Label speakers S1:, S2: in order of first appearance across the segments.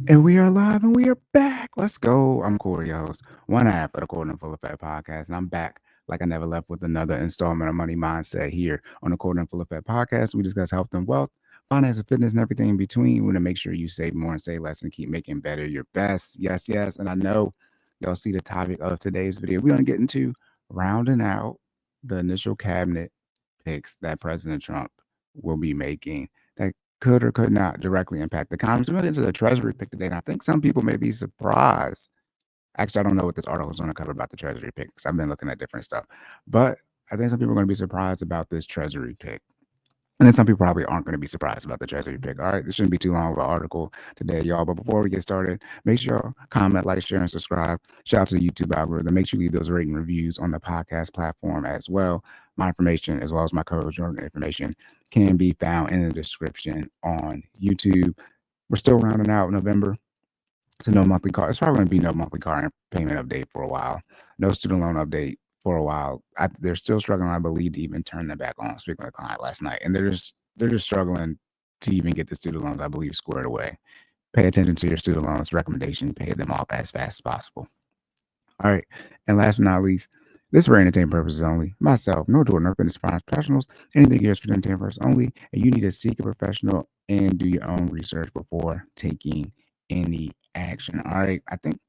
S1: And we are live and we are back. Let's go. I'm Cory, your host, one half of the Cory and FinallyFit podcast. And I'm back like I never left with another installment of Money Mindset here on the Cory and FinallyFit podcast. We discuss health and wealth, finance and fitness, and everything in between. We want to make sure you save more and save less and keep making better your best. Yes, yes. And I know y'all see the topic of today's video. We're going to get into rounding out the initial cabinet picks that President Trump will be making that could or could not directly impact the economy. So we're into the Treasury pick today, and I think some people may be surprised. Actually, I don't know what this article is going to cover about the Treasury pick because I've been looking at different stuff, but I think some people are going to be surprised about this Treasury pick. And then some people probably aren't going to be surprised about the Treasury pick. All right, this shouldn't be too long of an article today, y'all. But before we get started, make sure y'all comment, like, share, and subscribe. Shout out to the YouTube algorithm. Make sure you leave those rating reviews on the podcast platform as well. My information, as well as my code Jordan information, can be found in the description on YouTube. We're still rounding out November to no monthly car. It's probably going to be no monthly car payment update for a while. No student loan update for a while. They're still struggling, I believe, to even turn them back on. Speaking of the client last night, and they're just struggling to even get the student loans, I believe, squared away. Pay attention to your student loans recommendation. Pay them off as fast as possible. All right, and last but not least, this is for entertainment purposes only. Myself, no Jordan, no fitness professionals. Anything here is for entertainment purposes only, and you need to seek a professional and do your own research before taking any action. All right, I think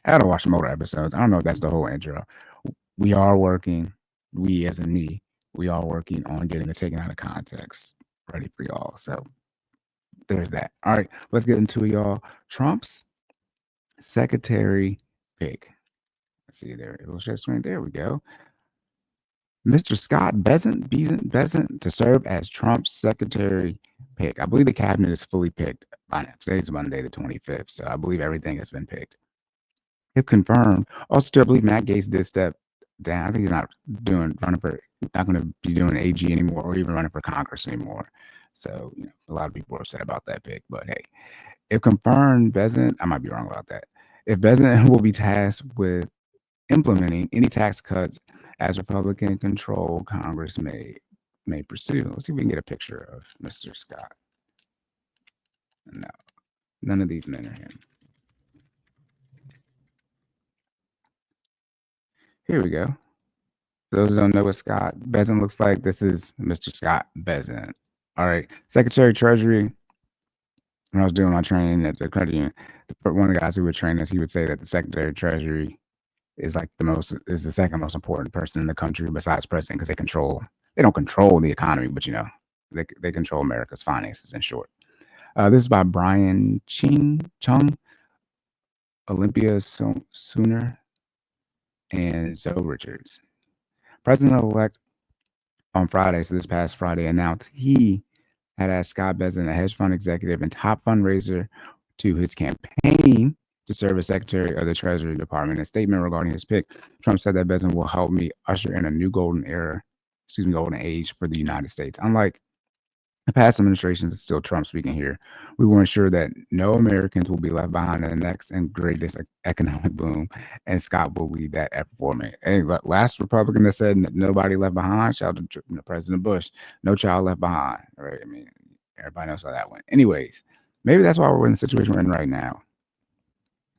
S1: I gotta watch some older episodes. I don't know if that's the whole intro. We are working, we as in me, we are working on getting it taken out of context ready for y'all. So there's that. All right, let's get into it, y'all. Trump's secretary pick. Let's see there. It will share screen. There we go. Mr. Scott Bessent to serve as Trump's secretary pick. I believe the cabinet is fully picked by now. Today's Monday, the 25th. So I believe everything has been picked. If confirmed, also, I believe Matt Gaetz did step down. I think he's not not going to be doing AG anymore or even running for Congress anymore. So, a lot of people are upset about that pick. But hey, if confirmed, Bessent, I might be wrong about that. If Bessent will be tasked with implementing any tax cuts as Republican controlled Congress may pursue. Let's see if we can get a picture of Mr. Scott. No, none of these men are him. Here we go. For those who don't know what Scott Bessent looks like, this is Mr. Scott Bessent. All right, Secretary of Treasury. When I was doing my training at the credit union, one of the guys who would train us, he would say that the Secretary of Treasury is the second most important person in the country besides president because they don't control the economy, but they control America's finances in short. This is by Brian Chung, Olympia Sooner, and Zoe Richards. President-elect on Friday, so this past Friday, announced he had asked Scott Bessent, a hedge fund executive and top fundraiser, to his campaign to serve as Secretary of the Treasury Department. In a statement regarding his pick, Trump said that Bessent will help me usher in a new golden age for the United States. Unlike the past administrations, it's still Trump speaking here. We will ensure that no Americans will be left behind in the next and greatest economic boom, and Scott will lead that effort for me. Hey, last Republican that said nobody left behind, shout out to President Bush, no child left behind. Right? I mean, everybody knows how that went. Anyways, maybe that's why we're in the situation we're in right now.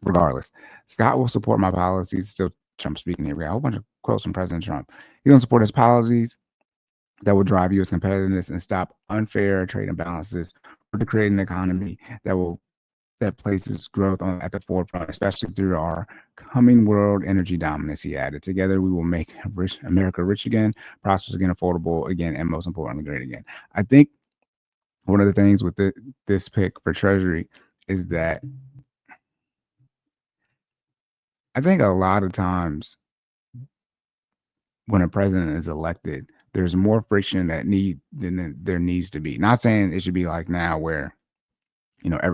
S1: Regardless, Scott will support my policies. Still Trump speaking here. We got a whole bunch of quotes from President Trump. He's going to support his policies that will drive U.S. competitiveness and stop unfair trade imbalances, or to create an economy that places growth at the forefront, especially through our coming world energy dominance. He added, together we will make America rich again, prosperous again, affordable again, and most importantly, great again. I think one of the things with this pick for Treasury is that I think a lot of times when a president is elected, there's more friction than there needs to be. Not saying it should be like now where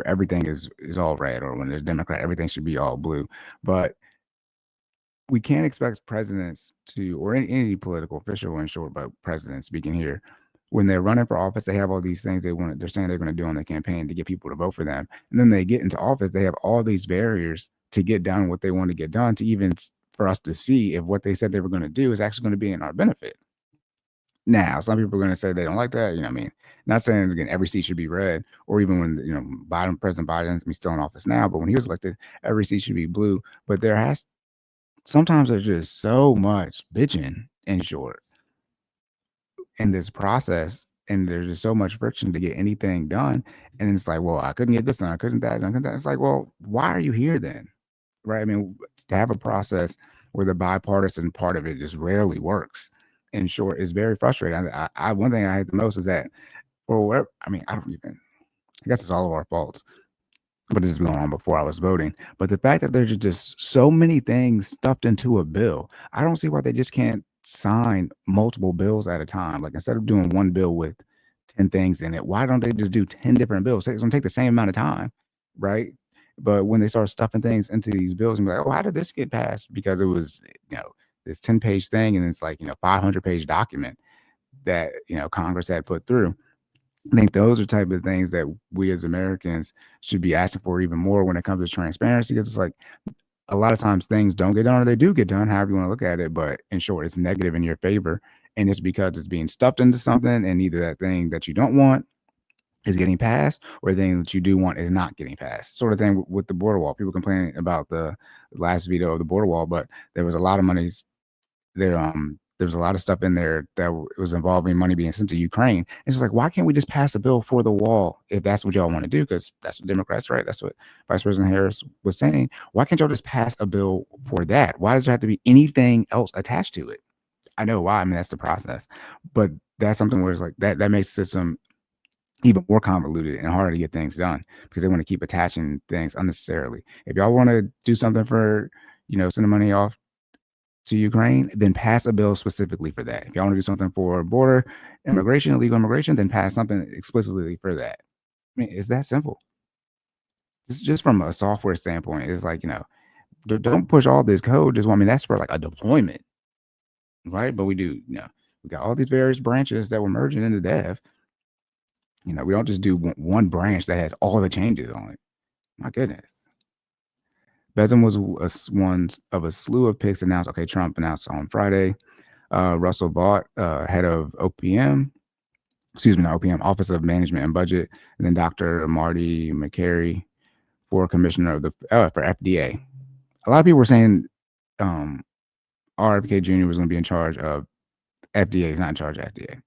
S1: everything is all red, or when there's Democrat, everything should be all blue. But we can't expect presidents or any political official, in short, but presidents speaking here, when they're running for office, they have all these things they're saying they're going to do on the campaign to get people to vote for them. And then they get into office, they have all these barriers to get done what they want to get done, to even for us to see if what they said they were going to do is actually going to be in our benefit. Now, some people are going to say they don't like that. I mean, not saying again every seat should be red, or even when President Biden's still in office now, but when he was elected, every seat should be blue. But sometimes there's just so much bitching, in short, in this process, and there's just so much friction to get anything done. And it's like, well, I couldn't get this done, I couldn't that, I couldn't that. It's like, well, why are you here then? Right? I mean, to have a process where the bipartisan part of it just rarely works, in short, is very frustrating. One thing I hate the most is that, or whatever. I mean, I guess it's all of our faults, but this is going on before I was voting. But the fact that there's just so many things stuffed into a bill, I don't see why they just can't sign multiple bills at a time. Like, instead of doing one bill with 10 things in it, why don't they just do 10 different bills? It's going to take the same amount of time, right? But when they start stuffing things into these bills and be like, oh, how did this get passed? Because it was, this 10-page thing, and it's like, 500-page document that, Congress had put through. I think those are type of things that we as Americans should be asking for even more when it comes to transparency. Because it's like, a lot of times things don't get done, or they do get done, however you want to look at it. But in short, it's negative in your favor. And it's because it's being stuffed into something, and either that thing that you don't want is getting passed, or the thing that you do want is not getting passed. Sort of thing with the border wall. People complaining about the last veto of the border wall, but there was a lot of monies there. There was a lot of stuff in there that was involving money being sent to Ukraine. It's like, why can't we just pass a bill for the wall if that's what y'all want to do? Because that's what Democrats, right? That's what Vice President Harris was saying. Why can't y'all just pass a bill for that? Why does there have to be anything else attached to it? I know why. I mean, that's the process. But that's something where it's like that makes the system even more convoluted and harder to get things done, because they want to keep attaching things unnecessarily. If y'all want to do something for, sending money off to Ukraine, then pass a bill specifically for that. If y'all want to do something for border immigration, illegal immigration, then pass something explicitly for that. I mean, it's that simple. It's just from a software standpoint. It's like, don't push all this code. Just, I mean, that's for like a deployment, right? But we do, we got all these various branches that we're merging into dev. We don't just do one branch that has all the changes on it. My goodness. Bezin was one of a slew of picks announced. Okay, Trump announced on Friday. Russell Vaught, head of OPM, not OPM, Office of Management and Budget, and then Dr. Marty McCary for commissioner of for FDA. A lot of people were saying RFK Jr. was going to be in charge of FDA. He's not in charge of FDA.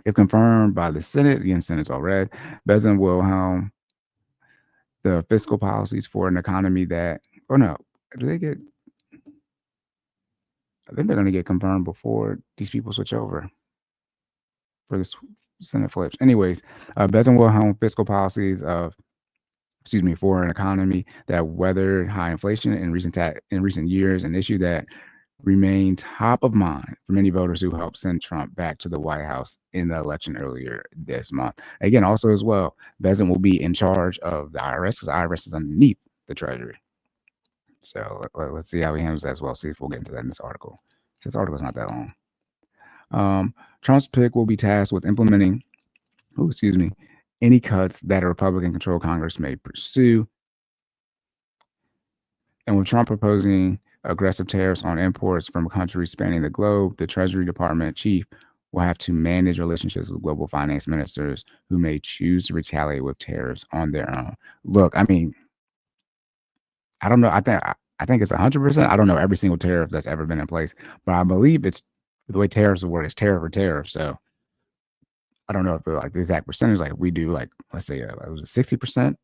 S1: If confirmed by the Senate, again, Senate's all red, Bezin will helm the fiscal policies for an economy that, or no, do they get, I think they're going to get confirmed before these people switch over for this Senate flips. Anyways, Bezin will helm fiscal policies for an economy that weathered high inflation in recent years, an issue that remained top of mind for many voters who helped send Trump back to the White House in the election earlier this month. Again, also as well, Bezin will be in charge of the IRS, because the IRS is underneath the Treasury. So let's see how he handles that as well. See if we'll get into that in this article. This article is not that long. Trump's pick will be tasked with implementing, any cuts that a Republican-controlled Congress may pursue. And with Trump proposing aggressive tariffs on imports from countries spanning the globe, the Treasury Department chief will have to manage relationships with global finance ministers who may choose to retaliate with tariffs on their own. Look, I mean, I don't know. I think it's 100%. I don't know every single tariff that's ever been in place, but I believe it's the way tariffs work. It's tariff or tariff. So I don't know if the exact percentage, like we do, like let's say it was 60%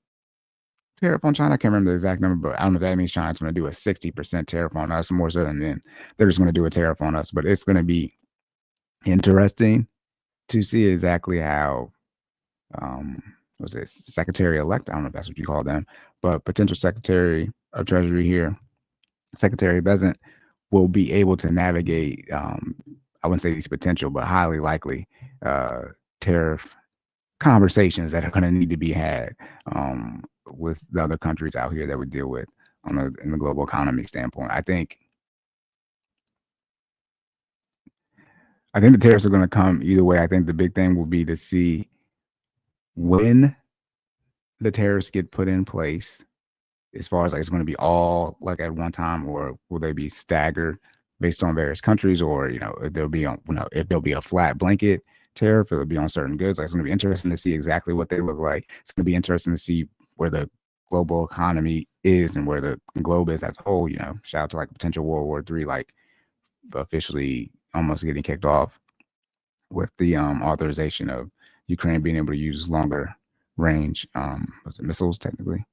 S1: tariff on China. I can't remember the exact number, but I don't know if that means China's going to do a 60% tariff on us, more so than then they're just going to do a tariff on us. But it's going to be interesting to see exactly how was this Secretary-elect? I don't know if that's what you call them, but potential Secretary of Treasury here, Secretary Bezin, will be able to navigate, I wouldn't say these potential, but highly likely tariff conversations that are going to need to be had with the other countries out here that we deal with in the global economy standpoint. I think the tariffs are going to come either way. I think the big thing will be to see when the tariffs get put in place, as far as like it's going to be all like at one time, or will they be staggered based on various countries, or if there'll be if there'll be a flat blanket tariff, it'll be on certain goods. Like, it's going to be interesting to see exactly what they look like. It's going to be interesting to see where the global economy is and where the globe is as a whole. Shout out to like potential World War III, like officially almost getting kicked off with the authorization of Ukraine being able to use longer range missiles technically.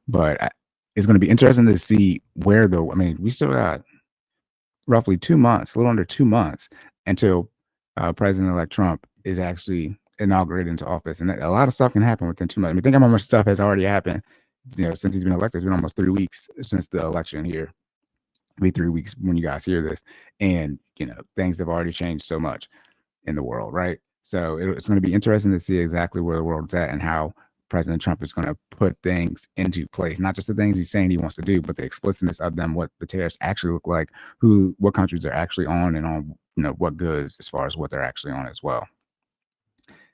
S1: But it's going to be interesting to see where we still got roughly 2 months, a little under 2 months until President-elect Trump is actually inaugurated into office. And a lot of stuff can happen within 2 months. Think how much stuff has already happened, since he's been elected. It's been almost 3 weeks since the election here. It'll be 3 weeks when you guys hear this. And, things have already changed so much in the world, right? So it's going to be interesting to see exactly where the world's at and how President Trump is going to put things into place, not just the things he's saying he wants to do, but the explicitness of them, what the tariffs actually look like, what countries are actually on, and on, what goods as far as what they're actually on as well.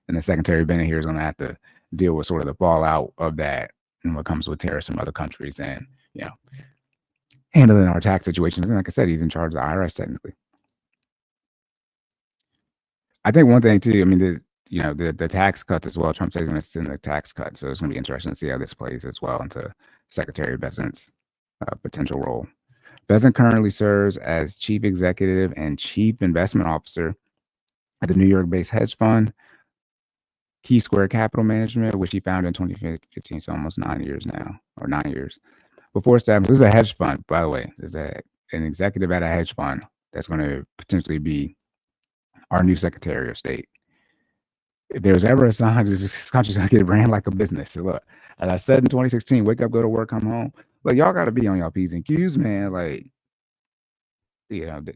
S1: And the Secretary Bennett here is going to have to deal with sort of the fallout of that and what comes with tariffs from other countries, and, handling our tax situations. And like I said, he's in charge of the IRS technically. I think one thing too, the tax cuts as well. Trump says he's going to send the tax cuts, so it's going to be interesting to see how this plays as well into Secretary Bessent's potential role. Bessent currently serves as chief executive and chief investment officer at the New York-based hedge fund Key Square Capital Management, which he founded in 2015, so almost 9 years now, or 9 years. Before establishing, this is a hedge fund, by the way. There's an executive at a hedge fund that's going to potentially be our new Secretary of State. If there's ever a sign this country's going to get ran like a business, so look, as I said in 2016, wake up, go to work, come home. Look, y'all got to be on y'all P's and Q's, man. Like,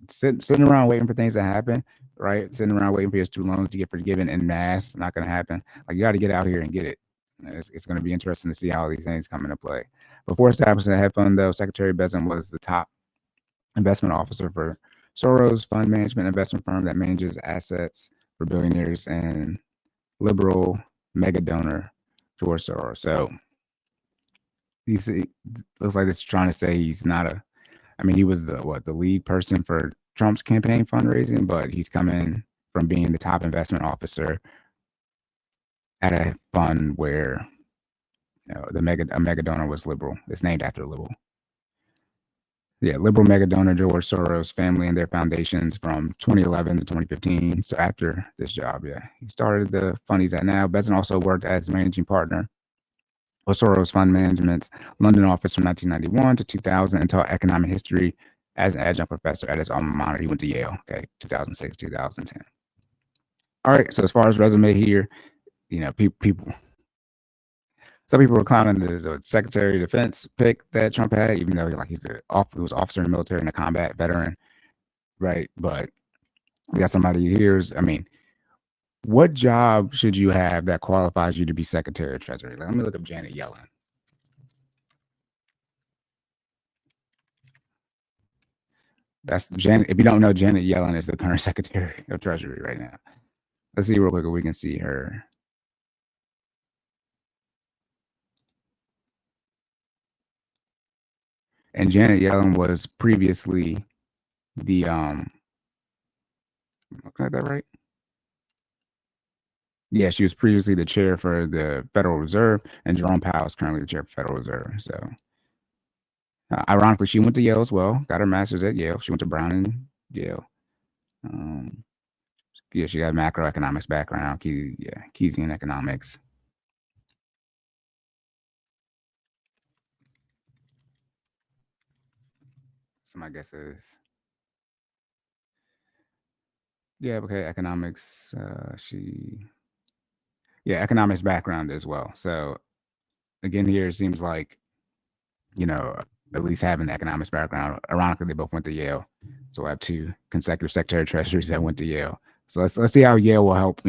S1: sitting around waiting for things to happen, right? Sitting around waiting for your student loans to get forgiven en masse, not going to happen. Like, you got to get out here and get it. It's going to be interesting to see how these things come into play. Before establishing the hedge fund, though, Secretary Bessent was the top investment officer for Soros Fund Management investment firm that manages assets for billionaires and liberal mega donor George Soros. So he looks like it's trying to say he's not he was the lead person for Trump's campaign fundraising, but he's coming from being the top investment officer at a fund where a mega donor was liberal. It's named after a liberal. Yeah, liberal mega donor George Soros' family and their foundations from 2011 to 2015. So after this job, he started the fund he's at now. Bessent also worked as managing partner of Soros Fund Management's London office from 1991 to 2000 and taught economic history as an adjunct professor at his alma mater. He went to Yale, 2006, 2010. All right, so as far as resume here, people. Some people were clowning the Secretary of Defense pick that Trump had, even though he was officer in the military and a combat veteran, right? But we got somebody here. What job should you have that qualifies you to be Secretary of Treasury? Let me look up Janet Yellen. That's Janet. If you don't know, Janet Yellen is the current Secretary of Treasury right now. Let's see real quick if we can see her. And Janet Yellen was previously the can I get that right? Yeah, she was previously the chair for the Federal Reserve, and Jerome Powell is currently the chair for the Federal Reserve. So, ironically, she went to Yale as well. Got her master's at Yale. She went to Brown and Yale. She got a macroeconomics background. Keynesian economics. So my guess is, economics. Economics background as well. So again, here it seems like, at least having the economics background. Ironically, they both went to Yale. So I have two consecutive Secretary of Treasuries that went to Yale. So let's see how Yale will help,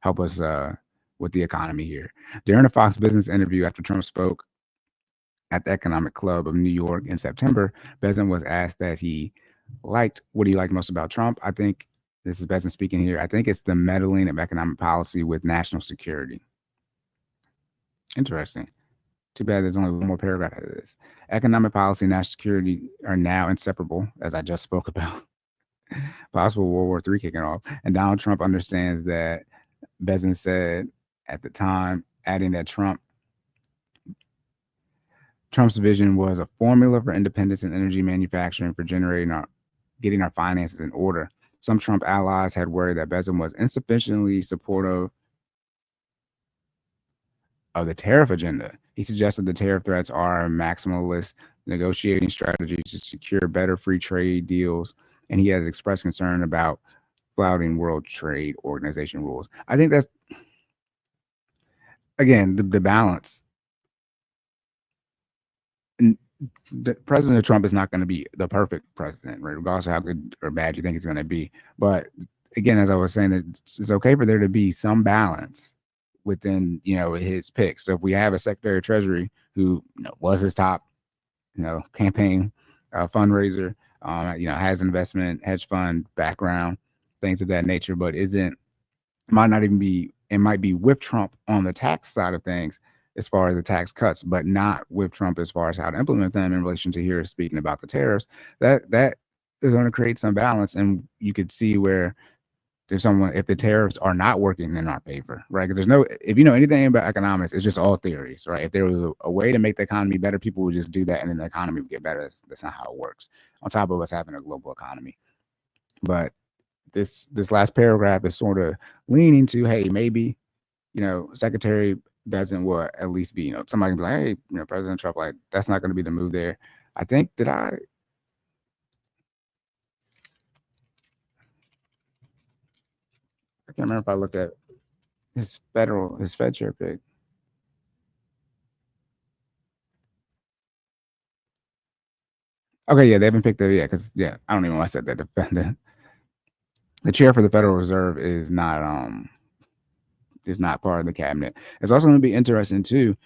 S1: help us with the economy here. During a Fox Business interview after Trump spoke at the Economic Club of New York in September, Bessent was asked what he liked most about Trump. I think, this is Bessent speaking here, I think it's the meddling of economic policy with national security. Interesting. Too bad there's only one more paragraph of this. Economic policy and national security are now inseparable, as I just spoke about. Possible World War III kicking off. And Donald Trump understands that. Bezin said at the time, adding that Trump's vision was a formula for independence in energy manufacturing for getting our finances in order. Some Trump allies had worried that Bezin was insufficiently supportive of the tariff agenda. He suggested the tariff threats are a maximalist negotiating strategy to secure better free trade deals, and he has expressed concern about flouting World Trade Organization rules. I think that's, again, the balance. President Trump is not going to be the perfect president, right? Regardless of how good or bad you think it's going to be. But again, as I was saying, it's okay for there to be some balance within, his picks. So if we have a Secretary of Treasury who, was his top, campaign fundraiser, has investment, hedge fund background, things of that nature, but it might be with Trump on the tax side of things, as far as the tax cuts, but not with Trump as far as how to implement them in relation to here speaking about the tariffs. That is going to create some balance, and you could see where if the tariffs are not working in our favor, right? Because if you know anything about economics, it's just all theories, right? If there was a way to make the economy better, people would just do that, and then the economy would get better. That's not how it works. On top of us having a global economy, but this last paragraph is sort of leaning to, hey, maybe Secretary doesn't at least be, somebody can be like, hey, President Trump, like, that's not going to be the move there. I think I can't remember if I looked at his Fed chair pick. Okay, yeah, they haven't picked it yet because I don't even know why I said that. The chair for the Federal Reserve is not part of the cabinet. It's also going to be interesting too,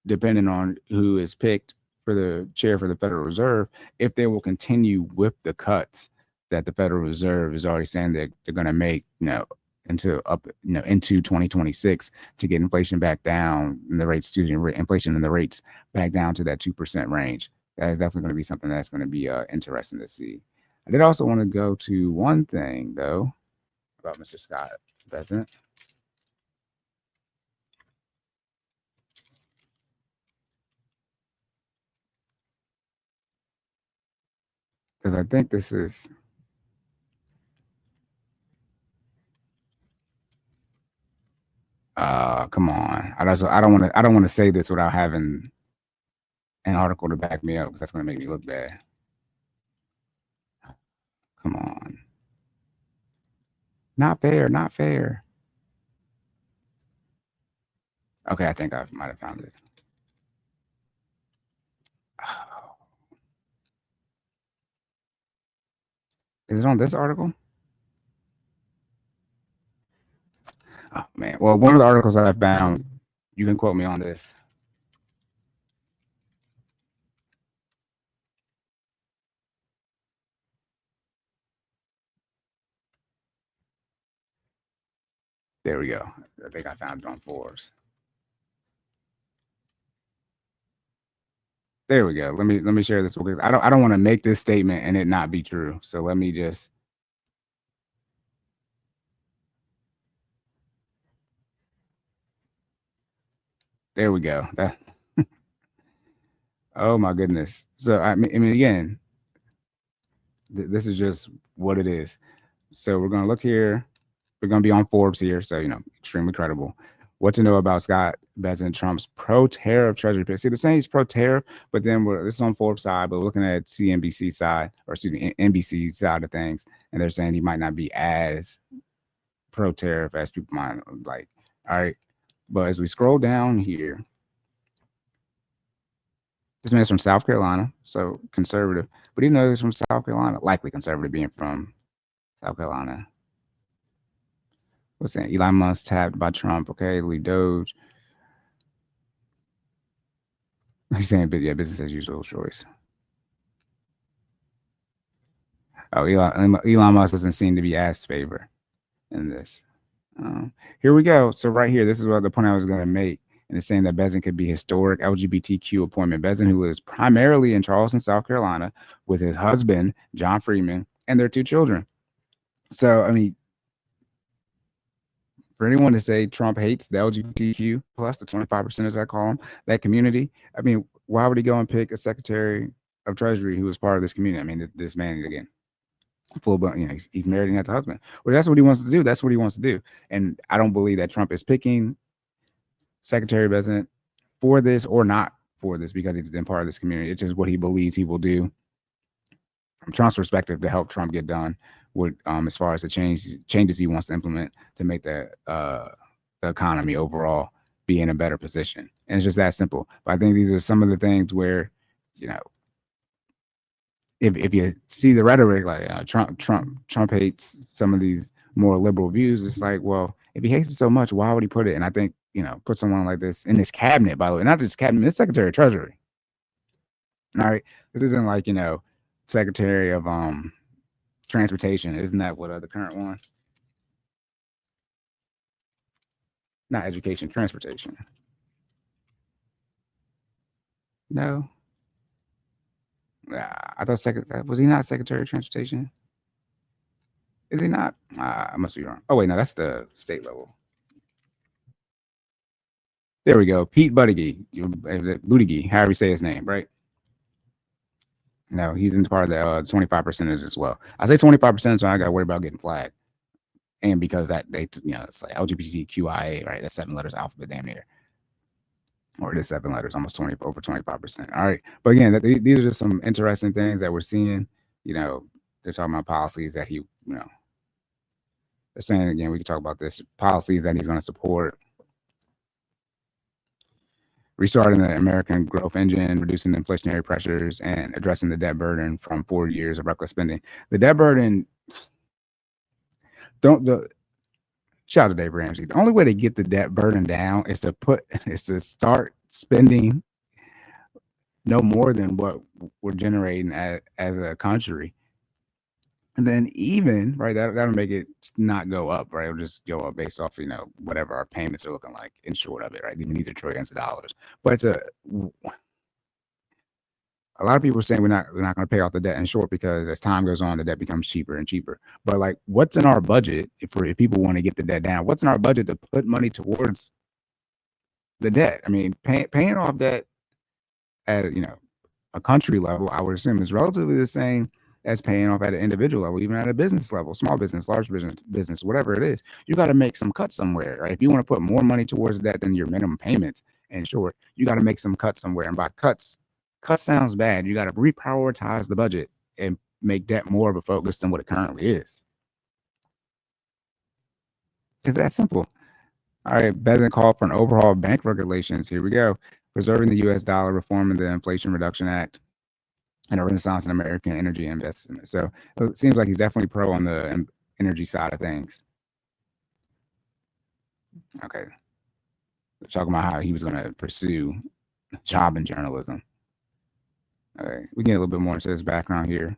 S1: depending on who is picked for the chair for the Federal Reserve, if they will continue with the cuts that the Federal Reserve is already saying that they're going to make, into 2026 to get inflation back down and the rates, inflation and the rates back down to that 2% range. That is definitely going to be something that's going to be interesting to see. I did also want to go to one thing though about Mr. Scott Bessent. Because I think this is come on. I don't want to say this without having an article to back me up, because that's going to make me look bad. Come on. Not fair, not fair. Okay, I think I might have found it. Oh. Is it on this article? Oh man. Well, one of the articles I found, you can quote me on this. There we go. I think I found it on Forbes. There we go. Let me share this because I don't want to make this statement and it not be true. So let me just. There we go. Oh my goodness. So I mean again, this is just what it is. So we're gonna look here. We're gonna be on Forbes here. So extremely credible. What to know about Scott Bessent Trump's pro-tariff Treasury pick? See, they're saying he's pro-tariff, but then this is on Forbes side, but we're looking at CNBC side, or excuse me, NBC side of things, and they're saying he might not be as pro-tariff as people might like. All right, but as we scroll down here, this man's from South Carolina, so conservative. But even though he's from South Carolina, likely conservative being from South Carolina. What's that? Elon Musk tapped by Trump. Okay, Lee Doge. He's saying, but yeah, business as usual choice. Oh, Elon Musk doesn't seem to be as favor in this. Here we go. So right here, this is what the point I was going to make. and it's saying that Bezin could be historic LGBTQ appointment. Bezin, who lives primarily in Charleston, South Carolina, with his husband, John Freeman, and their 2 children. So, I mean, for anyone to say Trump hates the LGBTQ plus the 25% as I call them, that community, I mean, why would he go and pick a Secretary of Treasury who was part of this community? I mean, this man, again, full blown, he's married and has a husband. Well, that's what he wants to do. That's what he wants to do. And I don't believe that Trump is picking Secretary President for this or not for this because he's been part of this community. It's just what he believes he will do from Trump's perspective to help Trump get done with as far as the changes he wants to implement to make the economy overall be in a better position. And it's just that simple. But I think these are some of the things where, if you see the rhetoric, like Trump hates some of these more liberal views, it's like, well, if he hates it so much, why would he put it? And I think, put someone like this in his cabinet, by the way, not just cabinet, this Secretary of Treasury. All right. This isn't like, Secretary of Transportation. Isn't that what the current one? Not education, transportation. No. I thought was he not Secretary of Transportation? Is he not? I must be wrong. Oh wait, no, that's the state level. There we go. Pete Buttigieg, however you say his name, right? No, he's in part of the 25% as well. I say 25%, so I got to worry about getting flagged. And because that it's like LGBTQIA, right? That's 7 letters alphabet, damn near. Or it is 7 letters, almost over 25%. All right, but again, these are just some interesting things that we're seeing. They're talking about policies that he, they're saying again. We can talk about this policies that he's going to support. Restarting the American growth engine, reducing the inflationary pressures, and addressing the debt burden from 4 years of reckless spending. The debt burden, shout out to Dave Ramsey. The only way to get the debt burden down is to start spending no more than what we're generating as a country. And then even, right, that'll make it not go up, right? It'll just go up based off, whatever our payments are looking like in short of it, right? Even these are trillions of dollars. But a lot of people are saying we're not going to pay off the debt in short because as time goes on, the debt becomes cheaper and cheaper. But like, what's in our budget if people want to get the debt down? What's in our budget to put money towards the debt? I mean, paying off debt at a country level, I would assume is relatively the same as paying off at an individual level, even at a business level, small business, large business, whatever it is. You got to make some cuts somewhere, right? If you want to put more money towards that than your minimum payments, in short, you got to make some cuts somewhere. And by cuts sounds bad. You got to reprioritize the budget and make debt more of a focus than what it currently is. It's that simple. All right, Bezin called for an overhaul of bank regulations. Here we go. Preserving the U.S. dollar, reforming the Inflation Reduction Act, and a renaissance in American energy investment. So it seems like he's definitely pro on the energy side of things. Okay. We're talking about how he was going to pursue a job in journalism. Okay. We get a little bit more into his background here.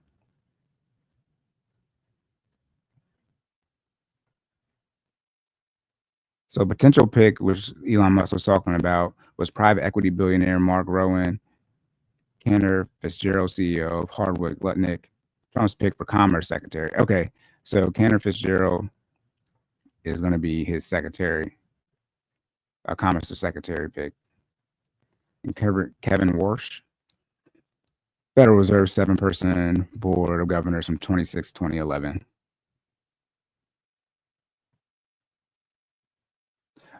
S1: So potential pick, which Elon Musk was talking about, was private equity billionaire Mark Rowan, Cantor Fitzgerald, CEO of Hardwick Lutnick, Trump's pick for Commerce Secretary. Okay, so Cantor Fitzgerald is going to be his secretary, Commerce Secretary pick. And Kevin Warsh, Federal Reserve 7-person board of governors from 2011.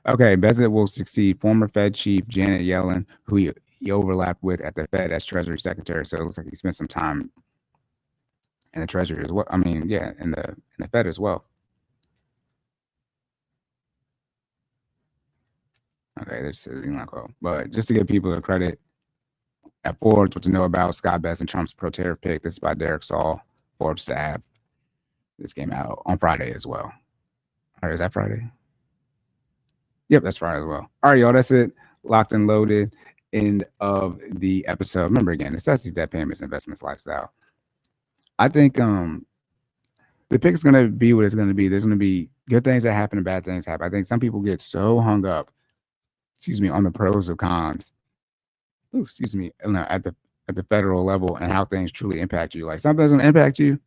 S1: Okay, Bezos will succeed former Fed chief Janet Yellen, who he overlapped with at the Fed as Treasury Secretary. So it looks like he spent some time in the Treasury as well. I mean, yeah, in the Fed as well. Okay, this is not cool. But just to give people the credit, at Forbes, what to know about Scott Best and Trump's pro-tariff pick. This is by Derek Saul, Forbes staff. This came out on Friday as well. All right, is that Friday? Yep, that's Friday as well. All right, y'all, that's it. Locked and loaded. End of the episode. Remember again, necessities, debt payments, investments, lifestyle. I think the pick is going to be what it's going to be. There's going to be good things that happen and bad things happen. I think some people get so hung up on the pros and cons. At the federal level and how things truly impact you. Like something that's gonna impact you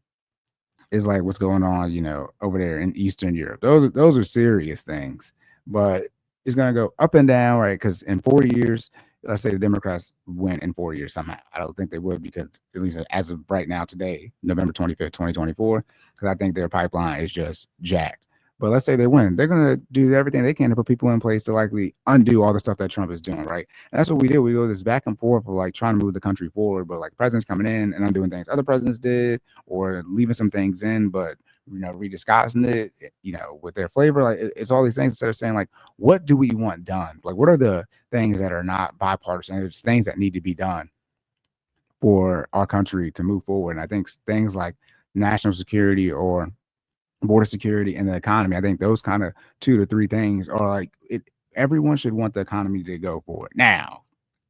S1: is like what's going on, over there in Eastern Europe. Those are serious things, but it's gonna go up and down, right? Because in 4 years, let's say the Democrats win in 4 years somehow. I don't think they would because at least as of right now, today, November 25th, 2024, because I think their pipeline is just jacked. But let's say they win, they're gonna do everything they can to put people in place to likely undo all the stuff that Trump is doing, right? And that's what we do. We go this back and forth of like trying to move the country forward, but like presidents coming in and undoing things other presidents did, or leaving some things in, but rediscussing it, with their flavor. Like it's all these things instead of saying like, what do we want done? Like, what are the things that are not bipartisan? There's things that need to be done for our country to move forward. And I think things like national security or border security and the economy, I think those kind of 2 to 3 things are like it. Everyone should want the economy to go forward. Now,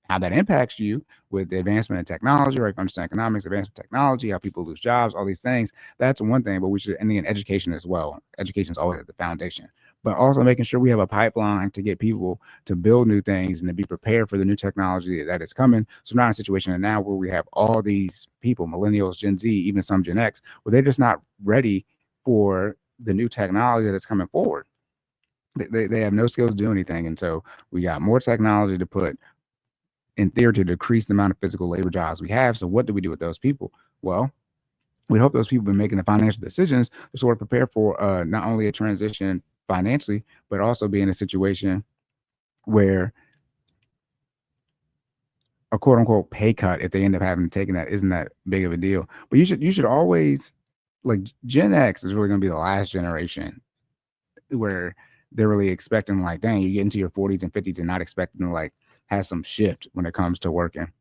S1: how that impacts you with the advancement in technology, right? If you understand economics, advancement in technology, how people lose jobs, all these things, that's one thing. But we should, and then education as well. Education is always at the foundation. But also making sure we have a pipeline to get people to build new things and to be prepared for the new technology that is coming. So we're not in a situation now where we have all these people, millennials, Gen Z, even some Gen X, where they're just not ready for the new technology that's coming forward. They have no skills to do anything. And so we got more technology to put in theory to decrease the amount of physical labor jobs we have. So what do we do with those people? Well, we hope those people are making the financial decisions to sort of prepare for not only a transition financially, but also be in a situation where a quote unquote pay cut, if they end up having to take that, isn't that big of a deal. But you should always, like, Gen X is really going to be the last generation where they're really expecting like, dang, you get into your 40s and 50s and not expecting to like have some shift when it comes to working.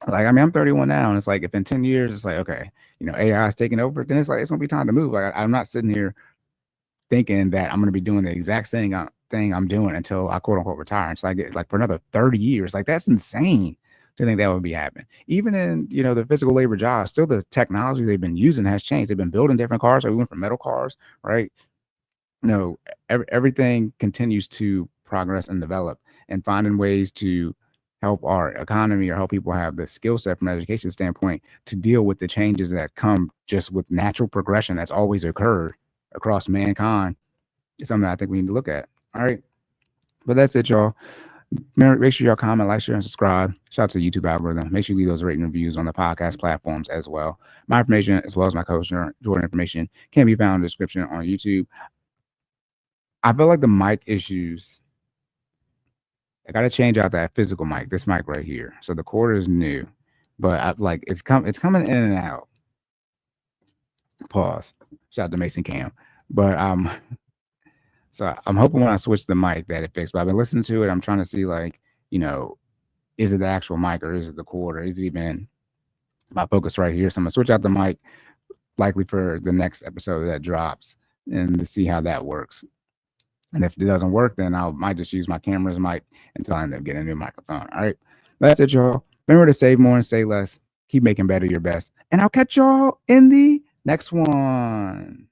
S1: Like, I mean, I'm 31 now, and it's like if in 10 years it's like, okay, AI is taking over, then it's like it's gonna be time to move. Like I'm not sitting here thinking that I'm gonna be doing the exact same thing I'm doing until I quote unquote retire. And so I get like for another 30 years. Like that's insane to think that would be happening. Even in the physical labor jobs, still the technology they've been using has changed. They've been building different cars. So we went from metal cars, right? Everything continues to progress and develop, and finding ways to help our economy or help people have the skill set from an education standpoint to deal with the changes that come just with natural progression that's always occurred across mankind is something that I think we need to look at. All right. But that's it, y'all. Make sure y'all comment, like, share, and subscribe. Shout out to the YouTube algorithm. Make sure you leave those rating reviews on the podcast platforms as well. My information, as well as my coach Jordan information, can be found in the description on YouTube. I feel like the mic issues, I got to change out that physical mic, this mic right here. So the cord is new, but it's coming in and out. Pause. Shout out to Mason Cam. But so I'm hoping when I switch the mic that it fixed. But I've been listening to it. I'm trying to see like, is it the actual mic or is it the cord or is it even my focus right here? So I'm gonna switch out the mic likely for the next episode that drops and to see how that works. And if it doesn't work, then I might just use my camera's mic until I end up getting a new microphone. All right. That's it, y'all. Remember to save more and say less. Keep making better your best. And I'll catch y'all in the next one.